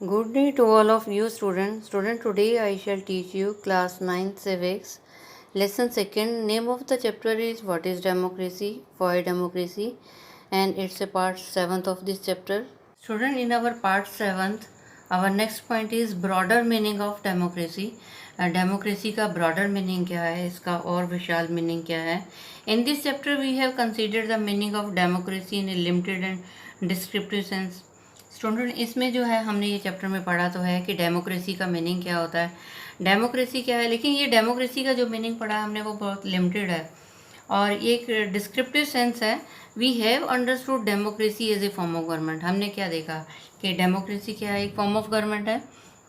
Good day to all of you students. Today I shall teach you class 9 civics. Lesson 2nd. Name of the chapter is What is Democracy? Why Democracy? And it's a part 7th of this chapter. Student, in our part 7th, our next point is broader meaning of democracy. Democracy का broader meaning क्या है, इसका और विशाल meaning क्या है. In this chapter we have considered the meaning of democracy in a limited and descriptive sense. Student, इसमें जो है हमने ये चैप्टर में पढ़ा तो है कि डेमोक्रेसी का मीनिंग क्या होता है, डेमोक्रेसी क्या है, लेकिन ये डेमोक्रेसी का जो मीनिंग पढ़ा हमने वो बहुत लिमिटेड है और एक डिस्क्रिप्टिव सेंस है. We have understood democracy as a form of government. हमने क्या देखा कि डेमोक्रेसी क्या है, एक फॉर्म ऑफ गवर्नमेंट है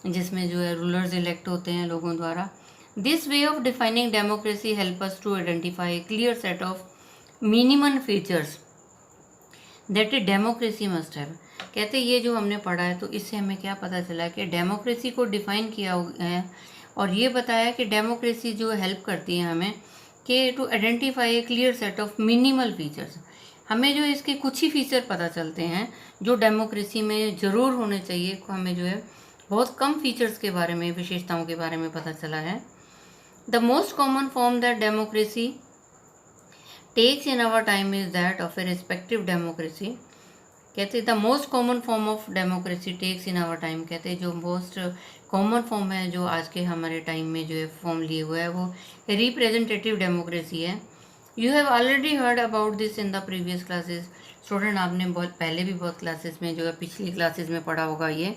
जिसमें जो है रूलर्स इलेक्ट होते हैं लोगों द्वारा. This way of defining democracy help us to identify clear set of minimum features that a democracy must have. कहते ये जो हमने पढ़ा है तो इससे हमें क्या पता चला कि डेमोक्रेसी को डिफाइन किया है और ये बताया कि डेमोक्रेसी जो हेल्प करती है हमें कि to identify a clear set of minimal features. हमें जो इसके कुछ ही फीचर पता चलते हैं जो डेमोक्रेसी में ज़रूर होने चाहिए. हमें जो है बहुत कम फीचर्स के बारे में, विशेषताओं के बारे में पता चला है. The most common form that democracy takes in our time is that of a respective democracy. कहते the most common form of democracy takes in our time. कहते जो मोस्ट कॉमन फॉर्म है जो आज के हमारे टाइम में जो है फॉर्म लिए हुआ है वो रिप्रेजेंटेटिव डेमोक्रेसी है. You have already heard about this in the previous classes. Student, आपने बहुत पहले भी बहुत क्लासेस में जो है पिछली क्लासेस में पढ़ा होगा ये.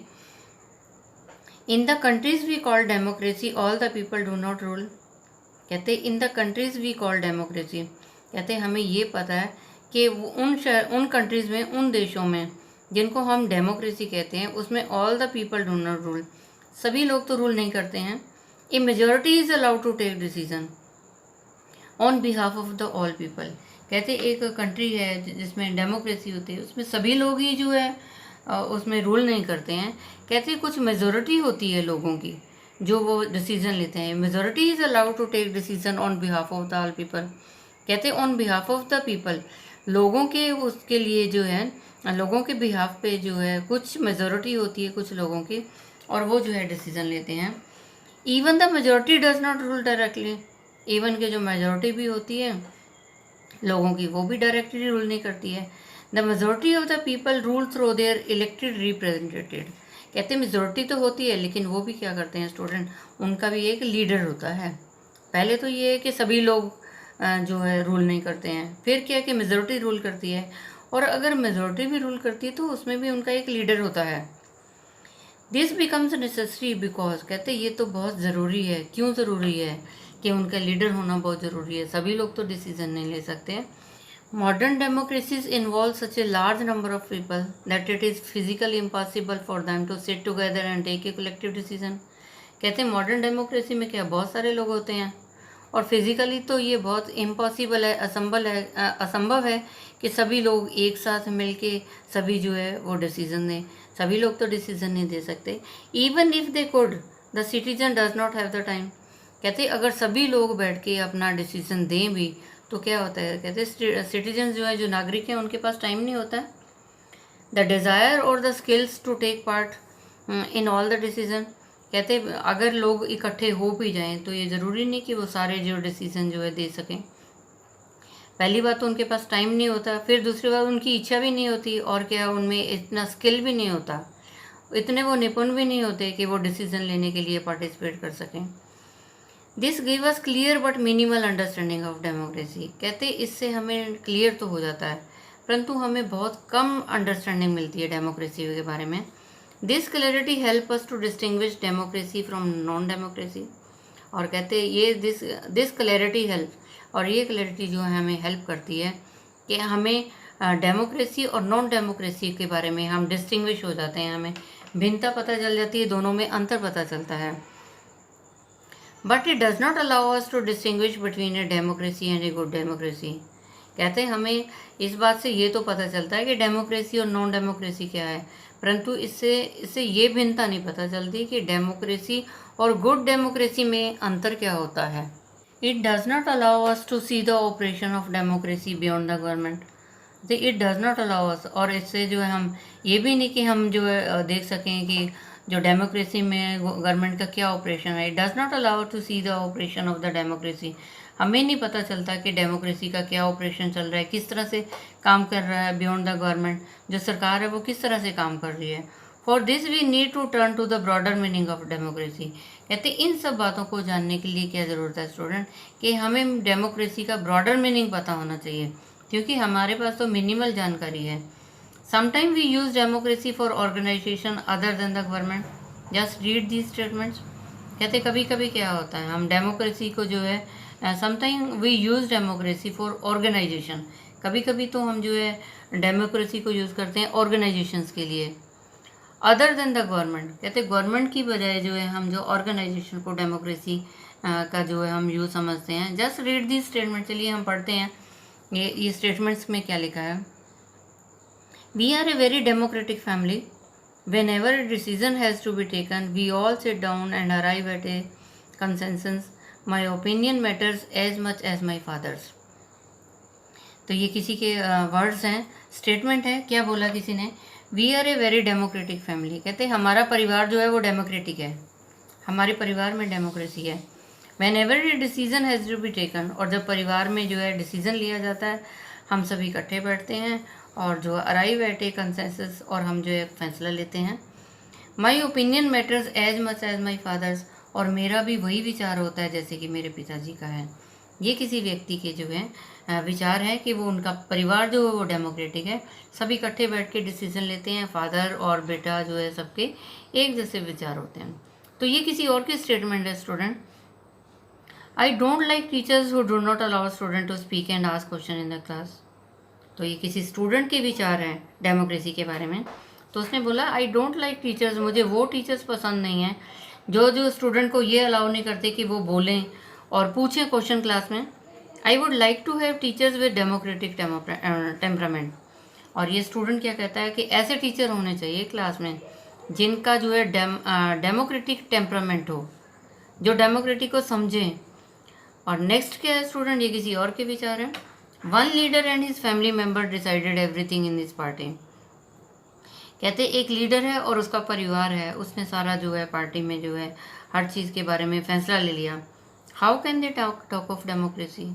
In the countries we call democracy all the people do not rule. कहते in the countries we call democracy. कहते हमें ये पता है कि उन कंट्रीज़ में, उन देशों में जिनको हम डेमोक्रेसी कहते हैं उसमें all the people do not rule. सभी लोग तो रूल नहीं करते हैं. A majority is allowed to take decision on behalf of the all people. कहते एक कंट्री है जिसमें डेमोक्रेसी होती है उसमें सभी लोग ही जो है उसमें रूल नहीं करते हैं. कहते कुछ मेजॉरिटी होती है लोगों की जो वो डिसीजन लेते हैं. Majority is allowed to take decision on behalf of the all people. कहते on behalf of the people, लोगों के उसके लिए जो है लोगों के बिहाफ पे जो है कुछ मेजॉरिटी होती है कुछ लोगों की और वो जो है डिसीजन लेते हैं. Even the majority does not rule directly. Even के जो मेजॉरिटी भी होती है लोगों की वो भी डायरेक्टली रूल नहीं करती है. The majority of the people rule through their elected representative. कहते मेजॉरिटी तो होती है लेकिन वो भी क्या करते हैं स्टूडेंट, उनका भी एक लीडर होता है. पहले तो ये है कि सभी लोग जो है रूल नहीं करते हैं, फिर क्या कि मेजॉरिटी रूल करती है और अगर मेजॉरिटी भी रूल करती है तो उसमें भी उनका एक लीडर होता है. This becomes necessary because. कहते ये तो बहुत ज़रूरी है. क्यों ज़रूरी है कि उनका लीडर होना बहुत ज़रूरी है. सभी लोग तो डिसीजन नहीं ले सकते. Modern democracies involve such a large number of people that it is physically impossible for them to sit together and take a collective decision. कहते हैं मॉडर्न डेमोक्रेसी में क्या बहुत सारे लोग होते हैं और फिज़िकली तो ये बहुत इम्पॉसिबल है, असंभव है कि सभी लोग एक साथ मिलके सभी जो है वो डिसीज़न दें. सभी लोग तो डिसीज़न नहीं दे सकते. Even if they could the citizen does not have the time. कहते अगर सभी लोग बैठ के अपना डिसीज़न दें भी तो क्या होता है, कहते सिटीजन जो है जो नागरिक हैं उनके पास टाइम नहीं होता है. द डिज़ायर और the skills to take part in all the decision. कहते अगर लोग इकट्ठे हो भी जाएं तो ये ज़रूरी नहीं कि वो सारे जो डिसीजन जो है दे सकें. पहली बात तो उनके पास टाइम नहीं होता, फिर दूसरी बात उनकी इच्छा भी नहीं होती और क्या उनमें इतना स्किल भी नहीं होता, इतने वो निपुण भी नहीं होते कि वो डिसीजन लेने के लिए पार्टिसिपेट कर सकें. This give us clear but minimal understanding of democracy. कहते इससे हमें क्लियर तो हो जाता है परंतु हमें बहुत कम अंडरस्टैंडिंग मिलती है डेमोक्रेसी के बारे में. This clarity help us to distinguish democracy from non democracy. और कहते ये दिस क्लैरिटी हेल्प, और ये क्लैरिटी जो है हमें हेल्प करती है कि हमें डेमोक्रेसी और नॉन डेमोक्रेसी के बारे में हम डिस्टिंग्विश हो जाते हैं, हमें भिन्नता पता चल जाती है, दोनों में अंतर पता चलता है. But it does not allow us to distinguish between a democracy and a good democracy. कहते हैं हमें इस बात से ये तो पता चलता है कि डेमोक्रेसी और नॉन डेमोक्रेसी क्या है, परंतु इससे ये भिन्नता नहीं पता चलती कि डेमोक्रेसी और गुड डेमोक्रेसी में अंतर क्या होता है. It does not allow us to see the operation of democracy beyond the government. तो it does not allow us, और इससे जो है हम ये भी नहीं कि हम जो है देख सकें कि जो डेमोक्रेसी में गवर्नमेंट का क्या ऑपरेशन है। It does not allow to see the operation of the democracy. हमें नहीं पता चलता कि डेमोक्रेसी का क्या ऑपरेशन चल रहा है, किस तरह से काम कर रहा है बियॉन्ड द गवर्नमेंट। जो सरकार है वो किस तरह से काम कर रही है। For this we need to turn to the broader meaning of democracy. कहते इन सब बातों को जानने के लिए क्या ज़रूरत है स्टूडेंट, कि हमें डेमोक्रेसी का ब्रॉडर मीनिंग पता होना चाहिए, क्योंकि हमारे पास तो मिनिमल जानकारी है। Sometime we use democracy for organisation other than the government. Just read these statements. कहते कभी कभी क्या होता है, हम डेमोक्रेसी को जो है sometime we use democracy for organisation. कभी कभी तो हम जो है डेमोक्रेसी को यूज़ करते हैं ऑर्गेनाइजेशंस के लिए, अदर देन द गवर्नमेंट। कहते गवर्नमेंट की बजाय जो है हम जो ऑर्गेनाइजेशन को डेमोक्रेसी का जो है हम यूज़ समझते हैं। Just read the statement. चलिए हम पढ़ते हैं ये स्टेटमेंट्स में क्या लिखा है। We are a very democratic family. Whenever a decision has to be taken we all sit down and arrive at a consensus. My opinion matters as much as my father's. तो ये किसी के words हैं, statement है। क्या बोला किसी ने, we are a very democratic family. कहते हमारा परिवार जो है वो डेमोक्रेटिक है, हमारे परिवार में डेमोक्रेसी है। Whenever a decision has to be taken, और जब परिवार में जो है डिसीजन लिया जाता है हम सभी इकट्ठे बैठते हैं और जो अराइव एट ए कंसेंसस, और हम जो है फैसला लेते हैं। My opinion matters as much as my father's, और मेरा भी वही विचार होता है जैसे कि मेरे पिताजी का है। ये किसी व्यक्ति के जो है विचार है कि वो उनका परिवार जो है वो डेमोक्रेटिक है, सभी इकट्ठे बैठ के डिसीजन लेते हैं। फादर और बेटा जो है सबके एक जैसे विचार होते हैं। तो ये किसी और की स्टेटमेंट है student. I don't like teachers who do not allow student to speak and ask question in the class. तो ये किसी स्टूडेंट के विचार हैं डेमोक्रेसी के बारे में। तो उसने बोला आई डोंट लाइक टीचर्स, मुझे वो टेचर्स पसंद नहीं हैं जो स्टूडेंट को ये अलाउ नहीं करते कि वो बोलें और पूछें क्वेश्चन क्लास में। I would like to have teachers with democratic temperament. और ये स्टूडेंट क्या कहता है कि ऐसे टीचर होने चाहिए क्लास में जिनका जो है डेमोक्रेटिक टेम्परामेंट हो, जो डेमोक्रेटिक को समझें। और नेक्स्ट क्या है स्टूडेंट, ये किसी और के विचार हैं। One leader and his family member decided everything in this party. कहते एक लीडर है और उसका परिवार है, उसने सारा जो है पार्टी में जो है हर चीज़ के बारे में फैसला ले लिया। How can they talk of democracy.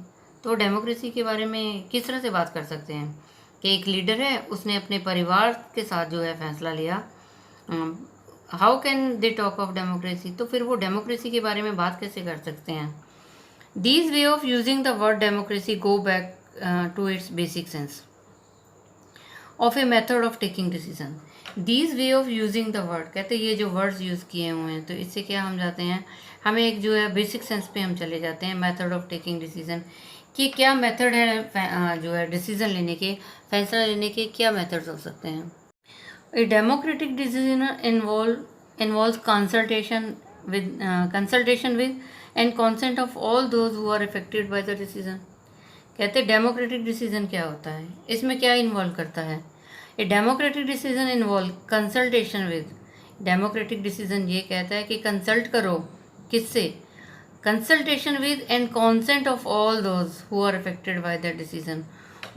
तो डेमोक्रेसी के बारे में किस तरह से बात कर सकते हैं कि एक लीडर है, उसने अपने परिवार के साथ जो है फैसला लिया। How can they talk of democracy, तो फिर वो डेमोक्रेसी के बारे में बात कैसे कर सकते हैं। These way of using the word democracy go back to its basic sense of a method of taking decision. These way of using the word, कहते ये जो वर्ड्स यूज़ किए हुए हैं तो इससे क्या हम जाते हैं, हमें एक जो है बेसिक सेंस पे हम चले जाते हैं। मेथड ऑफ टेकिंग डिसीजन कि क्या मेथड है जो है डिसीजन लेने के, फैसला लेने के क्या मेथड्स हो सकते हैं। A democratic decision involves consultation with and consent of all those who are affected by the decision. कहते डेमोक्रेटिक डिसीजन क्या होता है, इसमें क्या इन्वॉल्व करता है। A democratic decision involve consultation with. Democratic decision ये कहता है कि कंसल्ट करो, किससे, consultation with and consent of all those who are affected by the decision.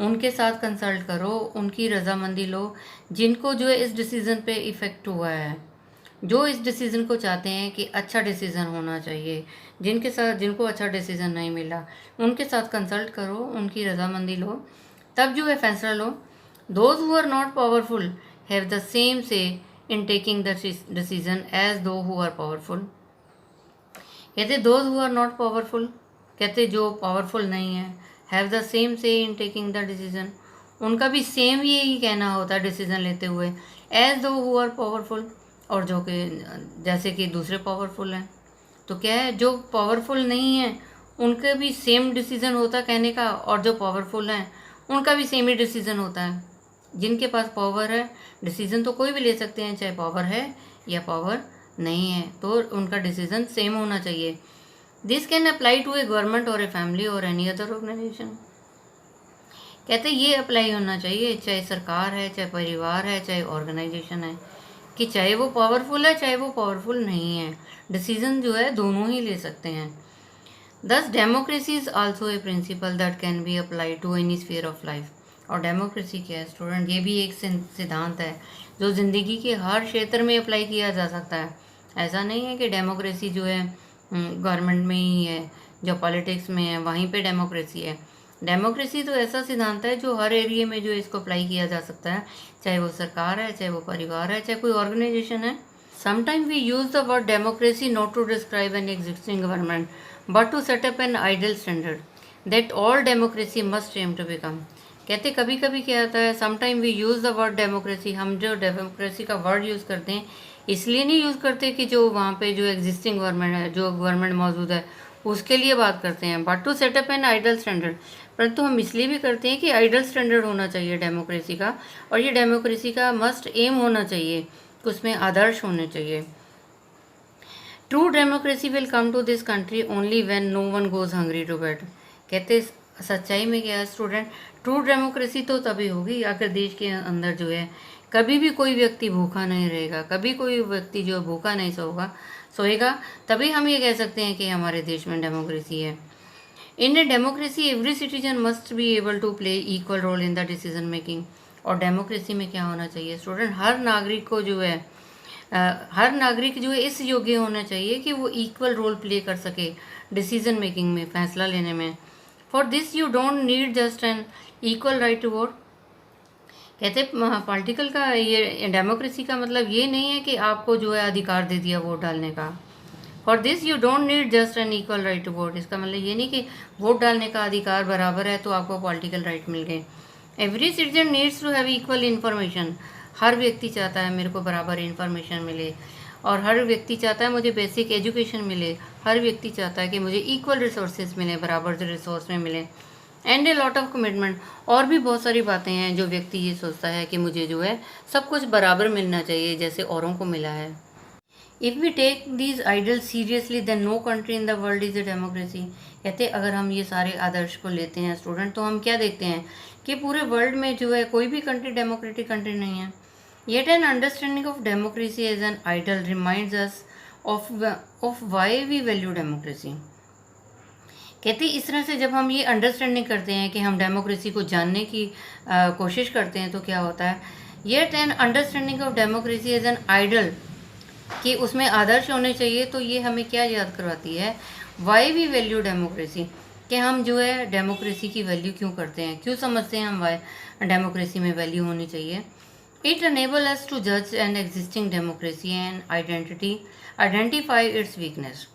उनके साथ कंसल्ट करो, उनकी रजामंदी लो जिनको जो है इस डिसीज़न पे इफ़ेक्ट हुआ है, जो इस डिसीज़न को चाहते हैं कि अच्छा डिसीज़न होना चाहिए। जिनको अच्छा डिसीज़न नहीं मिला उनके साथ कंसल्ट करो, उनकी रजामंदी लो, तब जो है फैसला लो। Those who are not powerful have the same say in taking the decision as those who are powerful. कहते those who are not powerful, कहते जो पावरफुल नहीं है, have the same say in taking the decision, उनका भी same यही कहना होता है डिसीजन लेते हुए, as those who are powerful, और जो कि जैसे कि दूसरे पावरफुल हैं। तो क्या है, जो पावरफुल नहीं है उनका भी सेम डिसीजन होता है कहने का, और जो पावरफुल हैं उनका भी सेम ही डिसीजन होता है। जिनके पास पावर है डिसीजन तो कोई भी ले सकते हैं, चाहे पावर है या पावर नहीं है, तो उनका डिसीजन सेम होना चाहिए। This can apply to a government और ए फैमिली और एनी अदर ऑर्गेनाइजेशन। कहते ये अप्लाई होना चाहिए चाहे सरकार है, चाहे परिवार है, चाहे ऑर्गेनाइजेशन है, कि चाहे वो पावरफुल है चाहे वो पावरफुल नहीं है, डिसीजन जो है दोनों ही ले सकते हैं। Thus democracy is also a principle that can be apply to any sphere of life. और डेमोक्रेसी क्या है स्टूडेंट? ये भी एक सिद्धांत है जो ज़िंदगी के हर क्षेत्र में अप्लाई किया जा सकता है। ऐसा नहीं है कि डेमोक्रेसी जो है गवर्नमेंट में ही है, जो पॉलिटिक्स में है वहीं पे डेमोक्रेसी है। डेमोक्रेसी तो ऐसा सिद्धांत है जो हर एरिया में जो है इसको अप्लाई किया जा सकता है, चाहे वो सरकार है, चाहे वो परिवार है, चाहे कोई ऑर्गेनाइजेशन है। Sometimes we use the word democracy not to describe an existing government, but to set up an ideal standard that all democracy must aim to become. कहते कभी कभी क्या होता है, sometime we use the word democracy, हम जो democracy का word use करते हैं इसलिए नहीं यूज़ करते कि जो वहाँ पे जो एग्जिस्टिंग गवर्नमेंट है, जो गवर्नमेंट मौजूद है उसके लिए बात करते हैं, but to set up an ideal standard. परंतु हम इसलिए भी करते हैं कि आइडल स्टैंडर्ड होना चाहिए डेमोक्रेसी का, और ये डेमोक्रेसी का मस्ट एम होना चाहिए, उसमें आदर्श होने चाहिए। True democracy will come to this country only when no one goes hungry to bed. कहते सच्चाई में क्या है स्टूडेंट? ट्रू डेमोक्रेसी तो तभी होगी अगर देश के अंदर जो है कभी भी कोई व्यक्ति भूखा नहीं रहेगा, कभी कोई व्यक्ति जो भूखा नहीं सोएगा, तभी हम ये कह सकते हैं कि हमारे देश में डेमोक्रेसी है। In a democracy every citizen must be able to play equal role in the decision making. और डेमोक्रेसी में क्या होना चाहिए स्टूडेंट? हर नागरिक को जो है हर नागरिक जो है इस योग्य होना चाहिए कि वो इक्वल रोल प्ले कर सके डिसीजन मेकिंग में, फैसला लेने में। For this you don't need just an equal right to vote. कहते पॉलिटिकल का ये डेमोक्रेसी का मतलब ये नहीं है कि आपको जो है अधिकार दे दिया वोट डालने का। For this you don't need just an equal right to vote. इसका मतलब ये नहीं कि वोट डालने का अधिकार बराबर है तो आपको पॉलिटिकल राइट मिल गए। Every citizen needs to have equal information. हर व्यक्ति चाहता है मेरे को बराबर इन्फॉर्मेशन मिले, और हर व्यक्ति चाहता है मुझे बेसिक एजुकेशन मिले, हर व्यक्ति चाहता है कि मुझे इक्वल रिसोर्सेज मिले, बराबर जो रिसोर्स में मिले, and a lot of commitment. और भी बहुत सारी बातें हैं जो व्यक्ति ये सोचता है कि मुझे जो है सब कुछ बराबर मिलना चाहिए जैसे औरों को मिला है। If we take these ideal seriously then no country in the world is a democracy. कहते अगर हम ये सारे आदर्श को लेते हैं स्टूडेंट, तो हम क्या देखते हैं कि पूरे वर्ल्ड में जो है कोई भी कंट्री डेमोक्रेटिक कंट्री नहीं है। Yet an understanding of democracy as an ideal reminds us of why we value democracy. कहते इस तरह से जब हम ये अंडरस्टैंडिंग करते हैं कि हम डेमोक्रेसी को जानने की कोशिश करते हैं तो क्या होता है, yet an understanding of democracy as an ideal, कि उसमें आदर्श होने चाहिए, तो ये हमें क्या याद करवाती है, वाई वी वैल्यू डेमोक्रेसी, कि हम जो है डेमोक्रेसी की वैल्यू क्यों करते हैं, क्यों समझते हैं हम वाई डेमोक्रेसी में वैल्यू होनी चाहिए। इट अनेबल अस टू जज an existing democracy and identify it's weakness.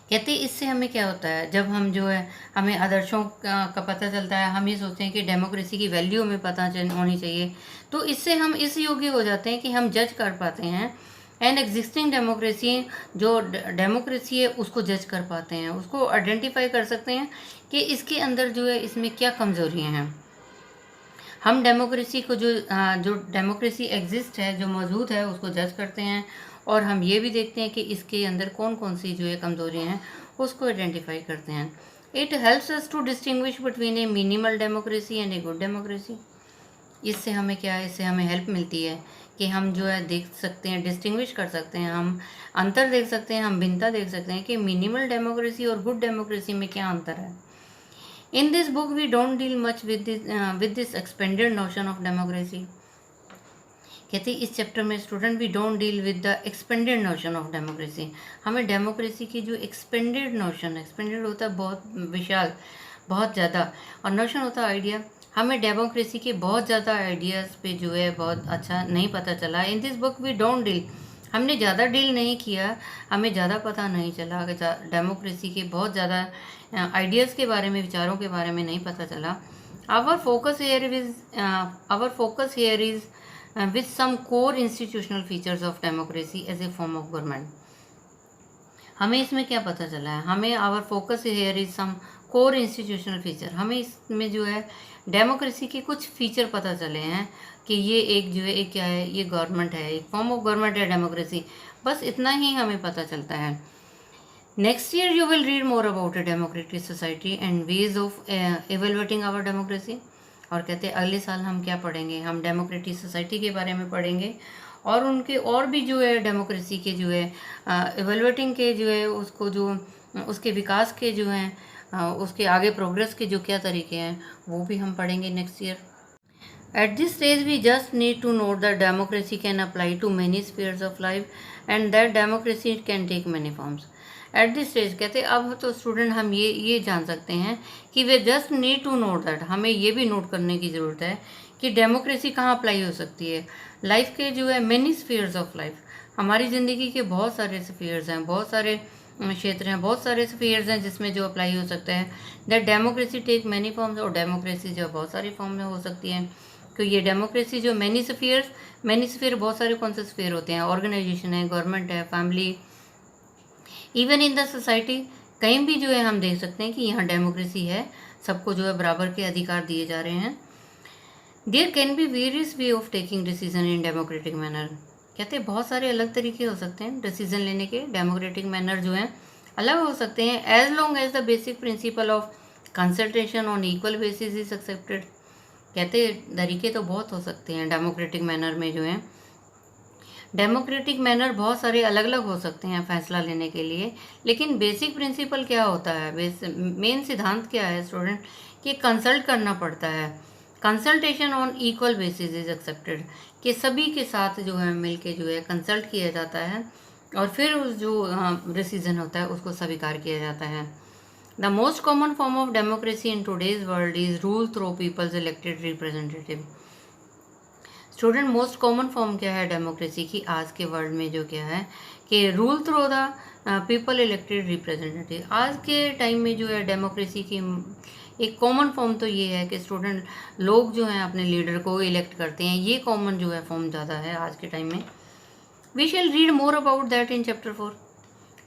कहते इससे हमें क्या होता है, जब हम जो है हमें आदर्शों का पता चलता है, हम ये सोचते हैं कि डेमोक्रेसी की वैल्यू हमें पता होनी चाहिए, तो इससे हम इस योग्य हो जाते हैं कि हम जज कर पाते हैं एन एग्जिस्टिंग डेमोक्रेसी, जो डेमोक्रेसी है उसको जज कर पाते हैं, उसको आइडेंटिफाई कर सकते हैं कि इसके अंदर जो है इसमें क्या कमज़ोरियाँ हैं। हम डेमोक्रेसी को जो डेमोक्रेसी एग्जिस्ट है, जो मौजूद है, उसको जज करते हैं, और हम ये भी देखते हैं कि इसके अंदर कौन कौन सी जो है कमज़ोरियाँ हैं उसको आइडेंटिफाई करते हैं। It helps us to distinguish between a minimal democracy and a good democracy. इससे हमें क्या है, इससे हमें हेल्प मिलती है कि हम जो है देख सकते हैं, डिस्टिंग्विश कर सकते हैं, हम अंतर देख सकते हैं, हम भिन्नता देख सकते हैं कि मिनिमल डेमोक्रेसी और गुड डेमोक्रेसी में क्या अंतर है। In this book we don't deal much with this expanded notion of democracy. कहते इस चैप्टर में student we don't deal with the expanded notion of democracy. हमें डेमोक्रेसी की जो एक्सपेंडेड नोशन, एक्सपेंडेड होता है बहुत विशाल, बहुत ज़्यादा, और नोशन होता है आइडिया, हमें डेमोक्रेसी के बहुत ज़्यादा आइडियाज़ पे जो है बहुत अच्छा नहीं पता चला। In this book we don't deal, हमने ज़्यादा डील नहीं किया, हमें ज़्यादा पता नहीं चला कि डेमोक्रेसी के बहुत ज़्यादा आइडियाज़ के बारे में, विचारों के बारे में नहीं पता चला। Our focus here is with some core institutional features of democracy as a form of government। हमें इसमें क्या पता चला है, हमें our focus here is some core institutional feature, हमें इसमें जो है डेमोक्रेसी के कुछ फीचर पता चले हैं कि ये एक जो है एक क्या है, ये गवर्नमेंट है, एक फॉर्म ऑफ गवर्नमेंट है डेमोक्रेसी, बस इतना ही हमें पता चलता है। Next year you will read more about a democratic society and ways of evaluating our democracy. और कहते हैं अगले साल हम क्या पढ़ेंगे, हम डेमोक्रेटिक सोसाइटी के बारे में पढ़ेंगे, और उनके और भी जो है डेमोक्रेसी के जो है एवेलुएटिंग के जो है उसको जो उसके विकास के जो हैं उसके आगे प्रोग्रेस के जो क्या तरीके हैं वो भी हम पढ़ेंगे next year. At this stage, we just need to note that democracy can apply to many spheres of life and that democracy can take many forms. At this stage कहते अब तो स्टूडेंट हम ये जान सकते हैं कि वे just need to note that, हमें ये भी नोट करने की ज़रूरत है कि डेमोक्रेसी कहाँ अप्लाई हो सकती है लाइफ के जो है मैनी स्फीयर्स ऑफ लाइफ। हमारी ज़िंदगी के बहुत सारे स्फीयर्स हैं, बहुत सारे क्षेत्र हैं, बहुत सारे स्फीयर्स हैं जिसमें जो अप्लाई हो सकता है। That democracy take many forms, और डेमोक्रेसी जो बहुत सारी फॉर्म में हो सकती है। तो ये डेमोक्रेसी जो मैनी स्फीयर बहुत सारे कौन से स्फीयर होते हैं, ऑर्गेनाइजेशन है, गवर्नमेंट है, family, even in the society, कहीं भी जो है हम देख सकते हैं कि यहाँ डेमोक्रेसी है, सबको जो है बराबर के अधिकार दिए जा रहे हैं। There can be various way of taking decision in democratic manner, कहते हैं बहुत सारे अलग तरीके हो सकते हैं डिसीजन लेने के, डेमोक्रेटिक मैनर जो है अलग हो सकते हैं, as long as the basic principle of consultation on equal basis is accepted. कहते तरीके तो बहुत हो सकते हैं डेमोक्रेटिक मैनर में जो है, डेमोक्रेटिक मैनर बहुत सारे अलग अलग हो सकते हैं फैसला लेने के लिए, लेकिन बेसिक प्रिंसिपल क्या होता है, मेन सिद्धांत क्या है स्टूडेंट, कि कंसल्ट करना पड़ता है। Consultation on equal basis is accepted, कि सभी के साथ जो है मिलके जो है कंसल्ट किया जाता है और फिर उस जो डिसीजन होता है उसको स्वीकार किया जाता है। The most common form of democracy in today's world is rule through people's elected representative. Student most common form क्या है डेमोक्रेसी की आज के वर्ल्ड में, जो क्या है कि rule through the people elected representative. आज के टाइम में जो है डेमोक्रेसी की एक कॉमन फॉर्म तो ये है कि स्टूडेंट लोग जो हैं अपने लीडर को इलेक्ट करते हैं, ये कॉमन जो है फॉर्म ज़्यादा है आज के टाइम में। We shall read more about that in chapter 4।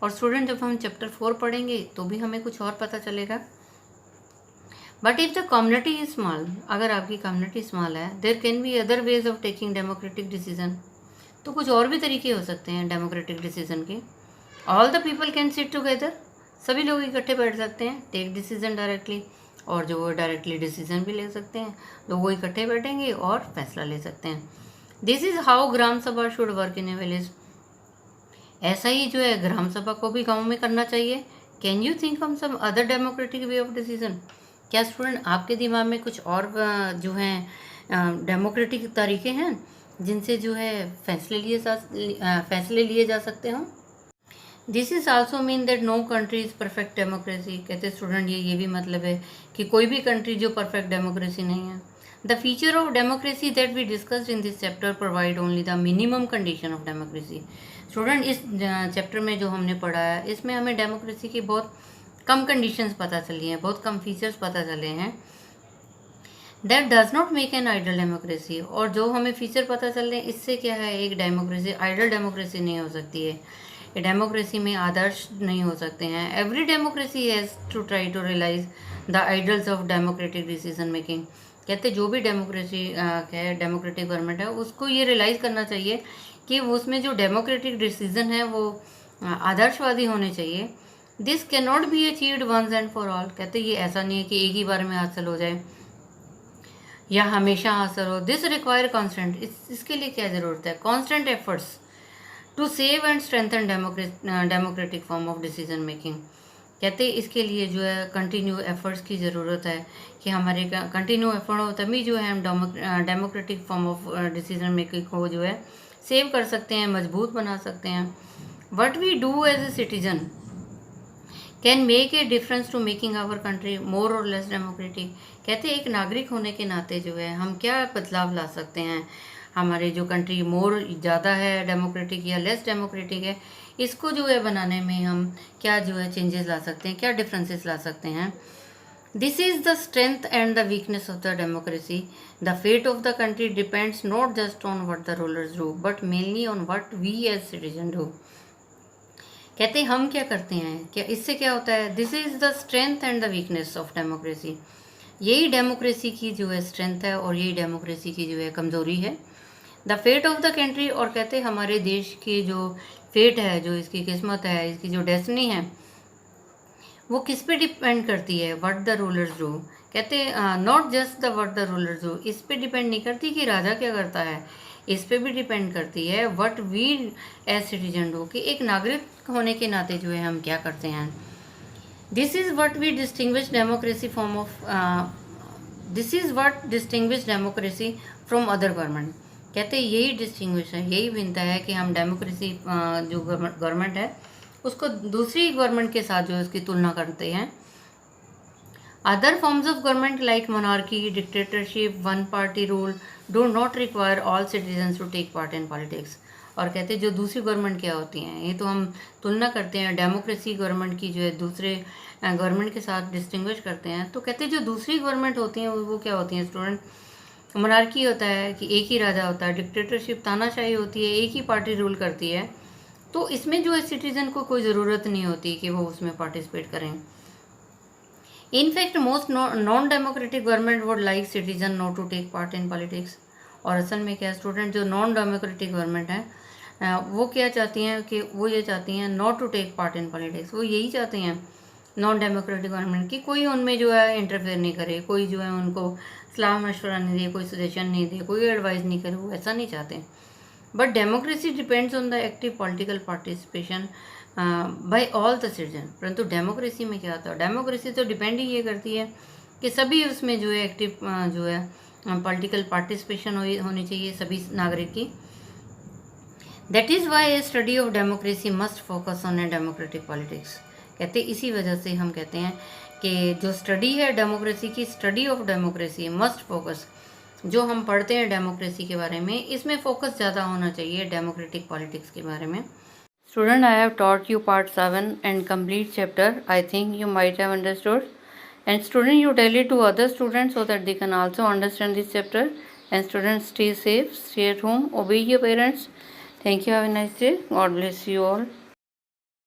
और स्टूडेंट जब हम चैप्टर 4 पढ़ेंगे तो भी हमें कुछ और पता चलेगा। But if the community is small, अगर आपकी कम्युनिटी स्मॉल है, there can be other ways of taking democratic decision, तो कुछ और भी तरीके हो सकते हैं डेमोक्रेटिक डिसीजन के। All the people can sit together, सभी लोग इकट्ठे बैठ सकते हैं, टेक डिसीजन डायरेक्टली, और जो डायरेक्टली डिसीजन भी ले सकते हैं, लोग वो इकट्ठे बैठेंगे और फैसला ले सकते हैं। दिस इज़ हाउ ग्राम सभा should work in A village, ऐसा ही जो है ग्राम सभा को भी गाँव में करना चाहिए। Can you think of some other democratic way of decision, क्या स्टूडेंट आपके दिमाग में कुछ और जो हैं डेमोक्रेटिक तरीके हैं जिनसे जो है फैसले लिए जा सकते हों। This is also mean that no country is perfect democracy, कहते स्टूडेंट ये भी मतलब है कि कोई भी कंट्री जो परफेक्ट डेमोक्रेसी नहीं है। The feature of democracy that we discussed in this chapter provide only the minimum condition of democracy. Student इस चैप्टर में जो हमने पढ़ा है इसमें हमें डेमोक्रेसी की बहुत कम कंडीशंस पता चली हैं, बहुत कम फीचर्स पता चले हैं। That does not make an ideal democracy, और जो हमें फीचर पता चल रहे हैं इससे क्या है एक डेमोक्रेसी आइडल डेमोक्रेसी नहीं हो सकती है, ये डेमोक्रेसी में आदर्श नहीं हो सकते हैं। Every democracy has to try to realise the ideals of democratic decision making, कहते जो भी डेमोक्रेसी है डेमोक्रेटिक गवर्नमेंट है उसको ये रियलाइज़ करना चाहिए कि उसमें जो डेमोक्रेटिक डिसीजन है वो आदर्शवादी होने चाहिए। This can not be achieved once and for all, कहते ये ऐसा नहीं है कि एक ही बार में हासिल हो जाए या हमेशा हासिल हो। दिस रिक्वायर कॉन्स्टेंट, इसके लिए क्या ज़रूरत है, constant efforts to save and strengthen democratic form of decision making, कहते इसके लिए जो है कंटिन्यू एफर्ट्स की ज़रूरत है कि हमारे कंटिन्यू एफर्ट हो तभी जो है हम democratic form of decision making को जो है सेव कर सकते हैं, मजबूत बना सकते हैं। What we do as a citizen can make a difference to making our country more or less democratic, कहते एक नागरिक होने के नाते जो है हम क्या बदलाव ला सकते हैं, हमारे जो कंट्री मोर ज़्यादा है डेमोक्रेटिक या लेस डेमोक्रेटिक है, इसको जो है बनाने में हम क्या जो है चेंजेस ला सकते हैं, क्या डिफरेंसेस ला सकते हैं। This is the strength and the weakness of the democracy, the fate of the country depends not just on what the rulers do but mainly on what we as citizen do, कहते हम क्या करते हैं, क्या इससे क्या होता है। This is the strength and the weakness of democracy, यही डेमोक्रेसी की जो है स्ट्रेंथ है और यही डेमोक्रेसी की जो है कमज़ोरी है। The fate of the country, और कहते हमारे देश की जो फेट है, जो इसकी किस्मत है, इसकी जो डेस्टिनी है वो किस पे डिपेंड करती है, व्हाट द रूलर्स डू, कहते not just the what the rulers do, इस पे डिपेंड नहीं करती कि राजा क्या करता है, इस पे भी डिपेंड करती है what we as citizen do, कि एक नागरिक होने के नाते जो है हम क्या करते हैं। This is what we distinguish democracy from this is what distinguish democracy from other government. कहते हैं यही डिस्टिंग्विश है, यही भिन्नता है कि हम डेमोक्रेसी जो गवर्नमेंट है उसको दूसरी गवर्नमेंट के साथ जो है उसकी तुलना करते हैं. Other forms of government like monarchy, dictatorship, one party rule do not require all citizens to take part in politics. और कहते हैं जो दूसरी गवर्नमेंट क्या होती हैं, ये तो हम तुलना करते हैं डेमोक्रेसी गवर्नमेंट की जो है दूसरे गवर्नमेंट के साथ डिस्टिंग्विश करते हैं. तो कहते हैं जो दूसरी गवर्नमेंट होती हैं वो क्या होती हैं स्टूडेंट. मोनार्की होता है कि एक ही राजा होता है, डिक्टेटरशिप तानाशाही होती है, एक ही पार्टी रूल करती है. तो इसमें जो है सिटीजन को कोई ज़रूरत नहीं होती कि वो उसमें पार्टिसिपेट करें. In fact most non democratic government would like citizen not to take part in politics. और असल में क्या स्टूडेंट जो नॉन डेमोक्रेटिक गवर्नमेंट है वो क्या चाहती हैं कि वो ये चाहती हैं not to take part in politics. वो यही चाहते हैं नॉन डेमोक्रेटिक गवर्नमेंट की कोई उनमें जो है इंटरफेयर नहीं करे, कोई जो है उनको सलाह मशवरा नहीं दे, कोई सजेशन नहीं दे, कोई एडवाइस नहीं करे, वो ऐसा नहीं चाहते. But democracy depends on the active political participation by all the citizen. परंतु डेमोक्रेसी में क्या होता है, डेमोक्रेसी तो डिपेंड ही ये करती है कि सभी उसमें जो है एक्टिव जो है पॉलिटिकल पार्टिसिपेशन होनी चाहिए सभी नागरिक की. That is why A study of democracy must focus on a democratic politics. कहते इसी वजह से हम कहते हैं कि जो स्टडी है डेमोक्रेसी की, study of democracy must focus, जो हम पढ़ते हैं डेमोक्रेसी के बारे में इसमें फोकस ज़्यादा होना चाहिए डेमोक्रेटिक पॉलिटिक्स के बारे में. Student, I have taught you part 7 and complete chapter. I think you might have understood. And student, you tell it to other students so that they can also understand this chapter. And students, stay safe, stay at home, obey your parents. Thank you. Have a nice day. God bless you all.